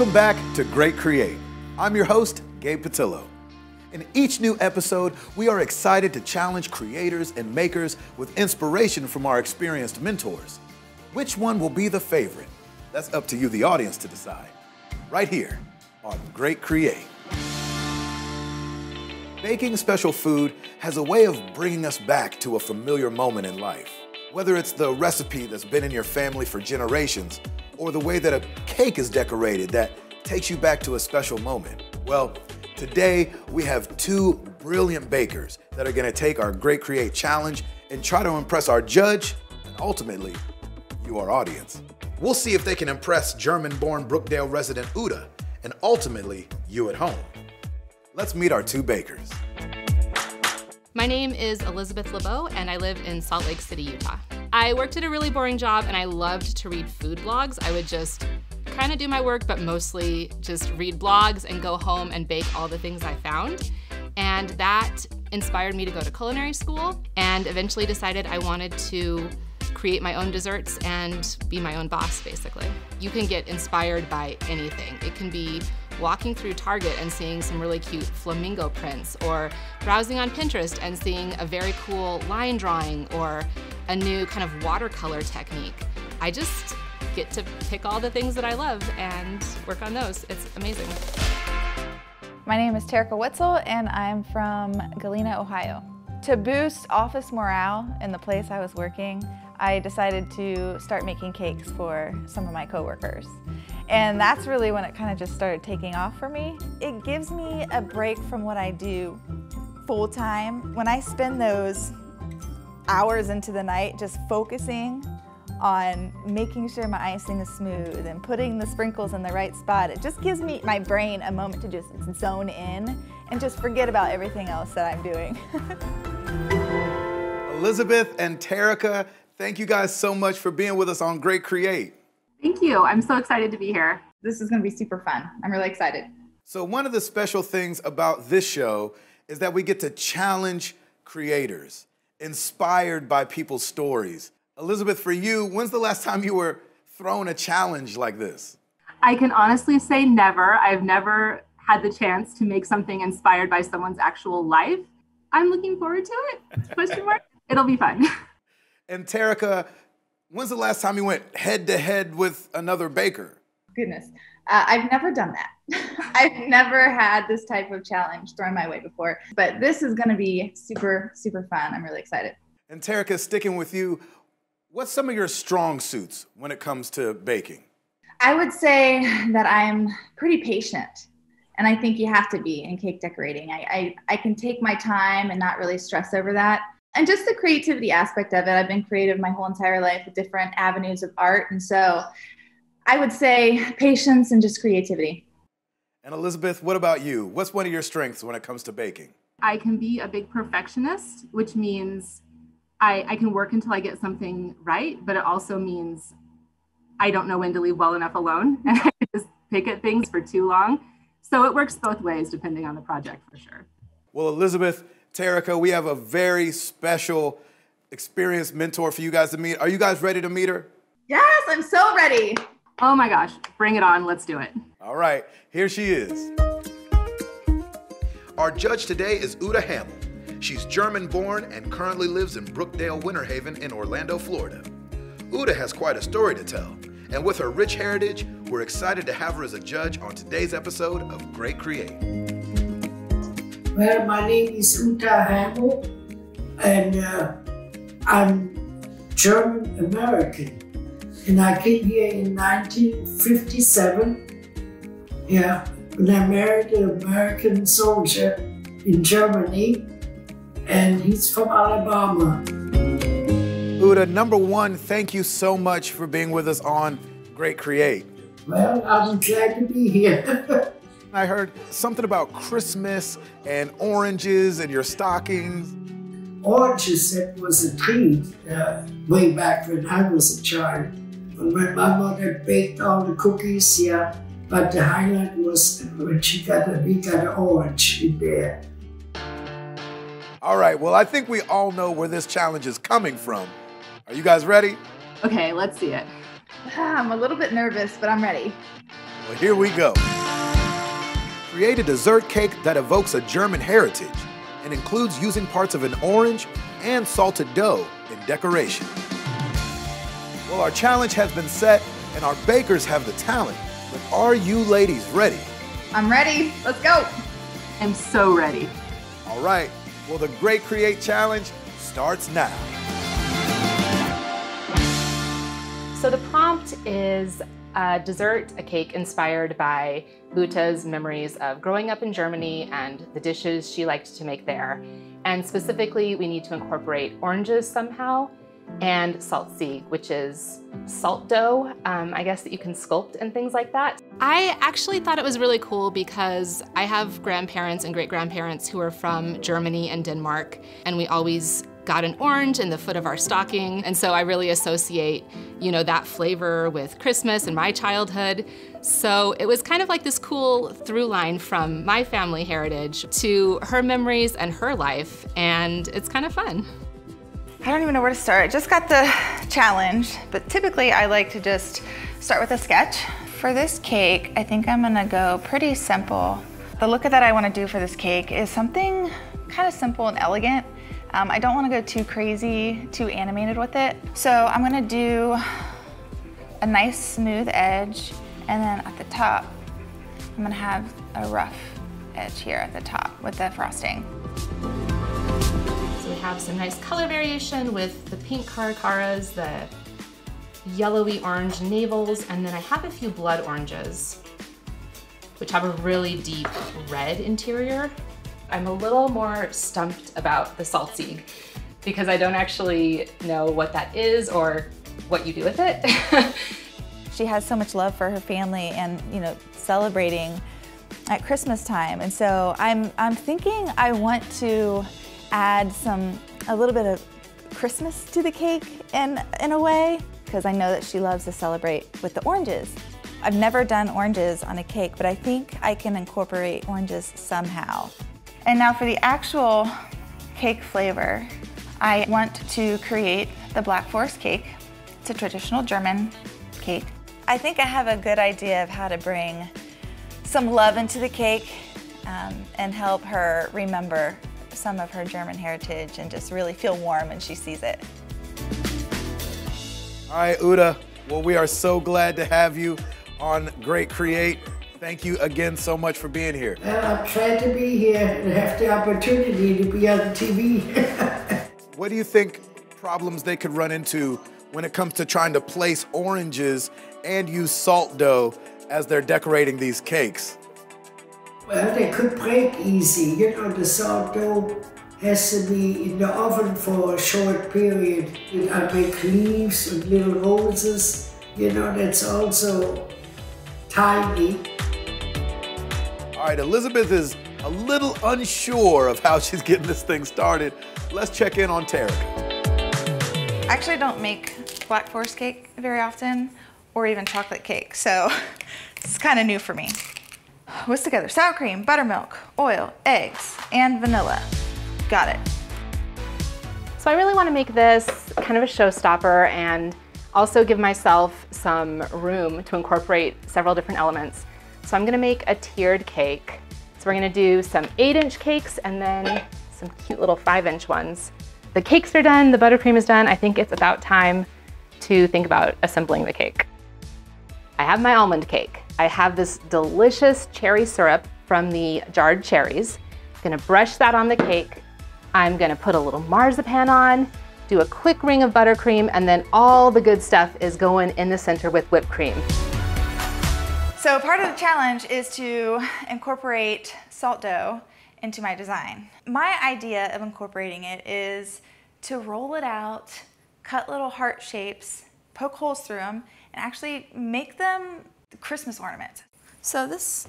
Welcome back to Great Create. I'm your host, Gabe Patillo. In each new episode, we are excited to challenge creators and makers with inspiration from our experienced mentors. Which one will be the favorite? That's up to you, the audience, to decide. Right here on Great Create. Baking special food has a way of bringing us back to a familiar moment in life. Whether it's the recipe that's been in your family for generations, or the way that a cake is decorated that takes you back to a special moment. Well, today we have two brilliant bakers that are gonna take our Great Create challenge and try to impress our judge and ultimately you, our audience. We'll see if they can impress German-born Brookdale resident Uda and ultimately you at home. Let's meet our two bakers. My name is Elizabeth LaBau, and I live in Salt Lake City, Utah. I worked at a really boring job, and I loved to read food blogs. I would just kind of do my work, but mostly just read blogs and go home and bake all the things I found. And that inspired me to go to culinary school, and eventually decided I wanted to create my own desserts and be my own boss, basically. You can get inspired by anything. It can be walking through Target and seeing some really cute flamingo prints, or browsing on Pinterest and seeing a very cool line drawing or a new kind of watercolor technique. I just get to pick all the things that I love and work on those. It's amazing. My name is Terica Whitsel, and I'm from Galena, Ohio. To boost office morale in the place I was working, I decided to start making cakes for some of my coworkers. And that's really when it kind of just started taking off for me. It gives me a break from what I do full time. When I spend those hours into the night just focusing on making sure my icing is smooth and putting the sprinkles in the right spot, it just gives my brain a moment to just zone in and just forget about everything else that I'm doing. Elizabeth and Terica, thank you guys so much for being with us on Great Create. Thank you. I'm so excited to be here. This is going to be super fun. I'm really excited. So one of the special things about this show is that we get to challenge creators, inspired by people's stories. Elizabeth, for you, when's the last time you were thrown a challenge like this? I can honestly say never. I've never had the chance to make something inspired by someone's actual life. I'm looking forward to it. Question mark. It'll be fun. And Terica, when's the last time you went head-to-head with another baker? Goodness, I've never done that. I've never had this type of challenge thrown my way before, but this is gonna be super, super fun. I'm really excited. And Terica, sticking with you, what's some of your strong suits when it comes to baking? I would say that I'm pretty patient, and I think you have to be in cake decorating. I can take my time and not really stress over that. And just the creativity aspect of it. I've been creative my whole entire life with different avenues of art. And so I would say patience and just creativity. And Elizabeth, what about you? What's one of your strengths when it comes to baking? I can be a big perfectionist, which means I can work until I get something right, but it also means I don't know when to leave well enough alone and I just pick at things for too long. So it works both ways depending on the project for sure. Well, Elizabeth, Terica, we have a very special, experienced mentor for you guys to meet. Are you guys ready to meet her? Yes, I'm so ready. Oh my gosh, bring it on, let's do it. All right, here she is. Our judge today is Uda Hamill. She's German-born and currently lives in Brookdale, Winter Haven in Orlando, Florida. Uda has quite a story to tell, and with her rich heritage, we're excited to have her as a judge on today's episode of Great Create. Well, my name is Uda Hamill, and I'm German-American. And I came here in 1957. Yeah, when I married an American soldier in Germany, and he's from Alabama. Uda, number one, thank you so much for being with us on Great Create. Well, I'm glad to be here. I heard something about Christmas and oranges and your stockings. Oranges, that was a treat way back when I was a child. When my mother baked all the cookies, yeah, but the highlight was when we got an orange in there. All right, well, I think we all know where this challenge is coming from. Are you guys ready? Okay, let's see it. I'm a little bit nervous, but I'm ready. Well, here we go. Create a dessert cake that evokes a German heritage and includes using parts of an orange and salted dough in decoration. Well, our challenge has been set and our bakers have the talent, but are you ladies ready? I'm ready. Let's go. I'm so ready. All right, well, the Great Create Challenge starts now. So the prompt is a dessert, a cake inspired by Uta's memories of growing up in Germany and the dishes she liked to make there. And specifically, we need to incorporate oranges somehow and saltsieg, which is salt dough, I guess, that you can sculpt and things like that. I actually thought it was really cool because I have grandparents and great-grandparents who are from Germany and Denmark, and we always got an orange in the foot of our stocking, and so I really associate, you know, that flavor with Christmas and my childhood. So it was kind of like this cool through line from my family heritage to her memories and her life, and it's kind of fun. I don't even know where to start. I just got the challenge, but typically I like to just start with a sketch. For this cake, I think I'm gonna go pretty simple. The look that I wanna do for this cake is something kind of simple and elegant. I don't wanna go too crazy, too animated with it. So I'm gonna do a nice smooth edge, and then at the top, I'm gonna have a rough edge here at the top with the frosting. We have some nice color variation with the pink caracaras, the yellowy orange navels, and then I have a few blood oranges, which have a really deep red interior. I'm a little more stumped about the saltsieg because I don't actually know what that is or what you do with it. She has so much love for her family and, you know, celebrating at Christmas time. And so I'm thinking I want to add a little bit of Christmas to the cake in a way, because I know that she loves to celebrate with the oranges. I've never done oranges on a cake, but I think I can incorporate oranges somehow. And now for the actual cake flavor, I want to create the Black Forest cake. It's a traditional German cake. I think I have a good idea of how to bring some love into the cake and help her remember some of her German heritage and just really feel warm when she sees it. All right, Uda, well, we are so glad to have you on Great Create. Thank you again so much for being here. I'm glad to be here and have the opportunity to be on TV. What do you think problems they could run into when it comes to trying to place oranges and use salt dough as they're decorating these cakes? Well, they could break easy. You know, the salt dough has to be in the oven for a short period. I make leaves and little roses. You know, that's also tiny. All right, Elizabeth is a little unsure of how she's getting this thing started. Let's check in on Terica. I actually don't make Black Forest cake very often, or even chocolate cake, so it's kind of new for me. Whisk together sour cream, buttermilk, oil, eggs, and vanilla. Got it. So I really want to make this kind of a showstopper and also give myself some room to incorporate several different elements. So I'm going to make a tiered cake. So we're going to do some 8-inch cakes and then some cute little 5-inch ones. The cakes are done, the buttercream is done. I think it's about time to think about assembling the cake. I have my almond cake. I have this delicious cherry syrup from the jarred cherries. I'm gonna brush that on the cake. I'm gonna put a little marzipan on, do a quick ring of buttercream, and then all the good stuff is going in the center with whipped cream. So part of the challenge is to incorporate salt dough into my design. My idea of incorporating it is to roll it out, cut little heart shapes, poke holes through them, and actually make them Christmas ornaments. So this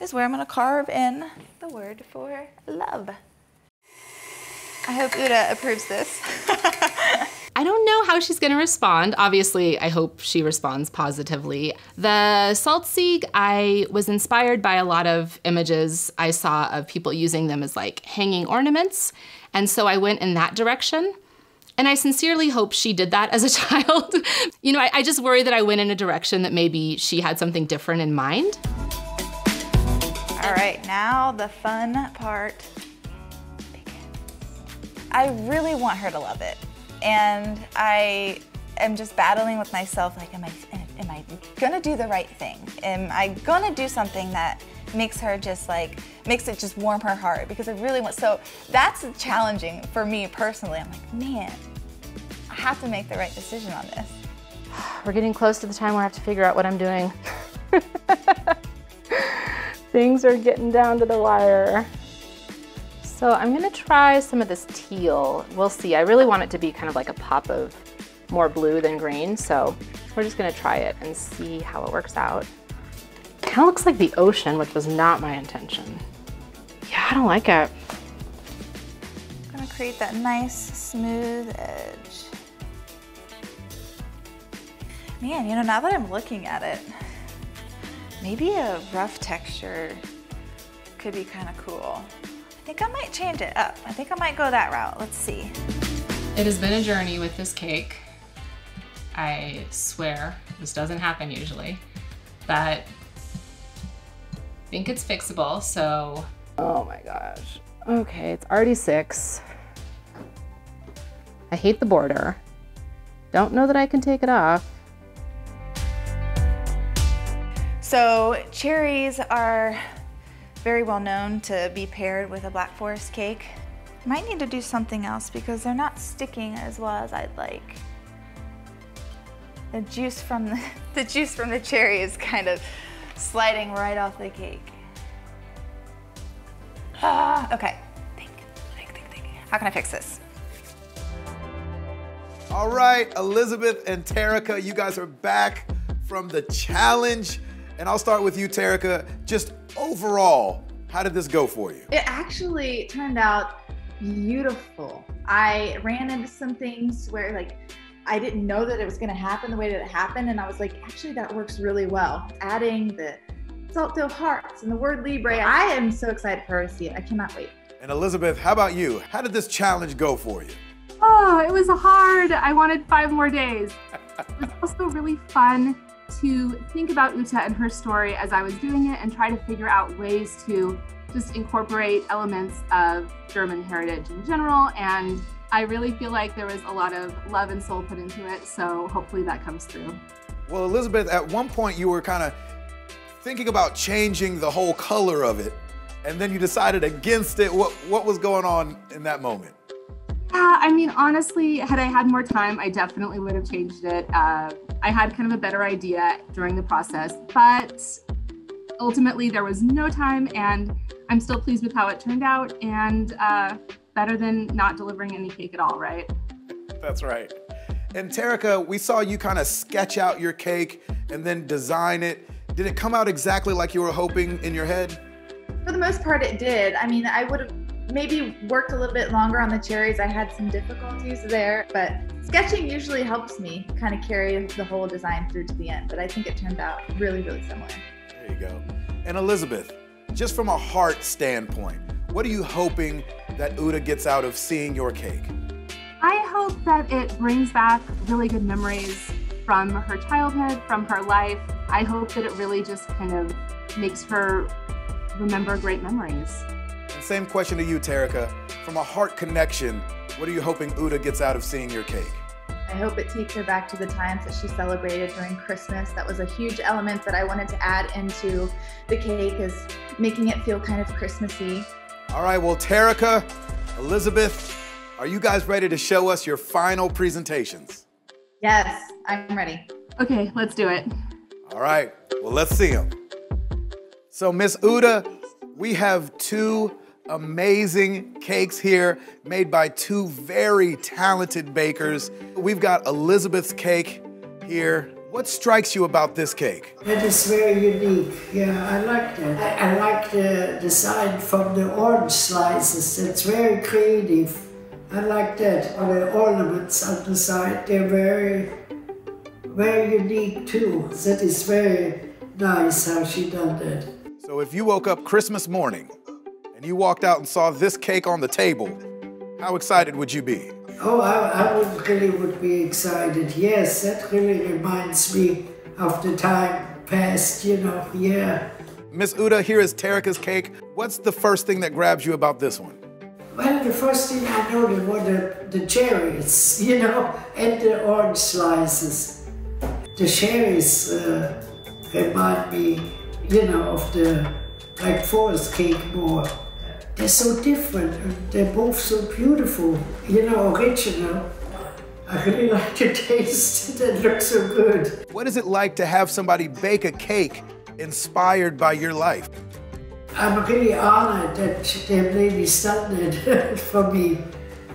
is where I'm gonna carve in the word for love. I hope Uda approves this. I don't know how she's gonna respond. Obviously, I hope she responds positively. The saltsieg, I was inspired by a lot of images I saw of people using them as like hanging ornaments. And so I went in that direction. And I sincerely hope she did that as a child. You know, I just worry that I went in a direction that maybe she had something different in mind. All right, now the fun part. I really want her to love it. And I am just battling with myself, like, am I gonna do the right thing? Am I gonna do something that makes her just like, makes it just warm her heart? Because I really want, so that's challenging for me personally. I'm like, man, I have to make the right decision on this. We're getting close to the time where I have to figure out what I'm doing. Things are getting down to the wire. So I'm gonna try some of this teal. We'll see. I really want it to be kind of like a pop of more blue than green, so we're just gonna try it and see how it works out. Kind of looks like the ocean, which was not my intention. Yeah, I don't like it. I'm gonna create that nice, smooth edge. Man, you know, now that I'm looking at it, maybe a rough texture could be kind of cool. I think I might change it up. I think I might go that route. Let's see. It has been a journey with this cake. I swear, this doesn't happen usually, but I think it's fixable, so. Oh my gosh. Okay, it's already 6. I hate the border. Don't know that I can take it off. So cherries are very well known to be paired with a Black Forest cake. Might need to do something else because they're not sticking as well as I'd like. The juice from the cherry is kind of sliding right off the cake. Okay, think. How can I fix this? All right, Elizabeth and Terica, you guys are back from the challenge. And I'll start with you, Terica. Just overall, how did this go for you? It actually turned out beautiful. I ran into some things where like I didn't know that it was going to happen the way that it happened, and I was like, actually that works really well. Adding the saltdough hearts and the word Libre, I am so excited for her to see it. I cannot wait. And Elizabeth, how about you? How did this challenge go for you? Oh, it was hard. I wanted 5 more days. It was also really fun to think about Uta and her story as I was doing it and try to figure out ways to just incorporate elements of German heritage in general. And I really feel like there was a lot of love and soul put into it, so hopefully that comes through. Well, Elizabeth, at one point you were kind of thinking about changing the whole color of it, and then you decided against it. What was going on in that moment? I mean, honestly, had I had more time, I definitely would have changed it. I had kind of a better idea during the process, but ultimately there was no time, and I'm still pleased with how it turned out, and better than not delivering any cake at all, right? That's right. And Terica, we saw you kind of sketch out your cake and then design it. Did it come out exactly like you were hoping in your head? For the most part, it did. I mean, I would have maybe worked a little bit longer on the cherries. I had some difficulties there, but sketching usually helps me kind of carry the whole design through to the end, but I think it turned out really, really similar. There you go. And Elizabeth, just from a heart standpoint, what are you hoping that Uda gets out of seeing your cake? I hope that it brings back really good memories from her childhood, from her life. I hope that it really just kind of makes her remember great memories. And same question to you, Terica. From a heart connection, what are you hoping Uda gets out of seeing your cake? I hope it takes her back to the times that she celebrated during Christmas. That was a huge element that I wanted to add into the cake, is making it feel kind of Christmassy. All right, well, Terica, Elizabeth, are you guys ready to show us your final presentations? Yes, I'm ready. Okay, let's do it. All right, well, let's see them. So, Miss Uda, we have 2 amazing cakes here made by 2 very talented bakers. We've got Elizabeth's cake here. What strikes you about this cake? It is very unique. Yeah, I like that. I like the design from the orange slices. It's very creative. I like that. Or the ornaments on the side, they're very, very unique too. That is very nice how she done that. So if you woke up Christmas morning and you walked out and saw this cake on the table, how excited would you be? Oh, I would be excited. Yes, that really reminds me of the time past, you know, yeah. Miss Uda, here is Terica's cake. What's the first thing that grabs you about this one? Well, the first thing I noted were the cherries, you know, and the orange slices. The cherries remind me, you know, of the like forest cake more. They're so different, and they're both so beautiful, you know, original. I really like the taste, it looks so good. What is it like to have somebody bake a cake inspired by your life? I'm really honored that them ladies done it for me.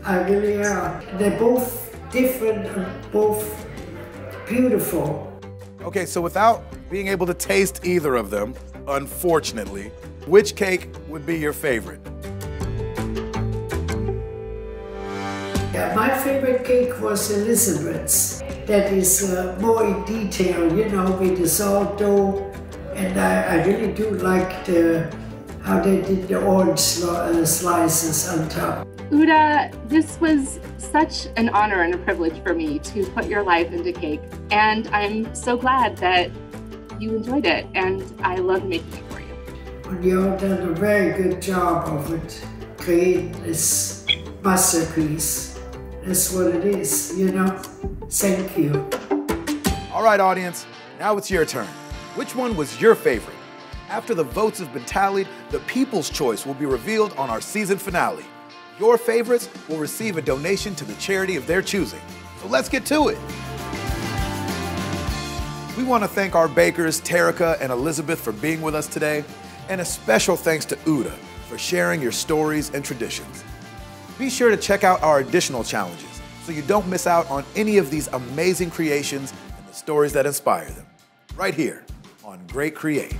I really am. They're both different and both beautiful. Okay, so without being able to taste either of them, unfortunately, which cake would be your favorite? Yeah, my favorite cake was Elizabeth's. That is more in detail, you know, with the salt dough. And I really do like how they did the orange slices on top. Uda, this was such an honor and a privilege for me to put your life into cake. And I'm so glad that you enjoyed it, and I love making it for you. Well, you've done a very good job of it, creating this masterpiece. That's what it is, you know? Thank you. All right, audience, now it's your turn. Which one was your favorite? After the votes have been tallied, the people's choice will be revealed on our season finale. Your favorites will receive a donation to the charity of their choosing. So let's get to it. We want to thank our bakers, Terica and Elizabeth, for being with us today, and a special thanks to Uda for sharing your stories and traditions. Be sure to check out our additional challenges so you don't miss out on any of these amazing creations and the stories that inspire them, right here on Great Create.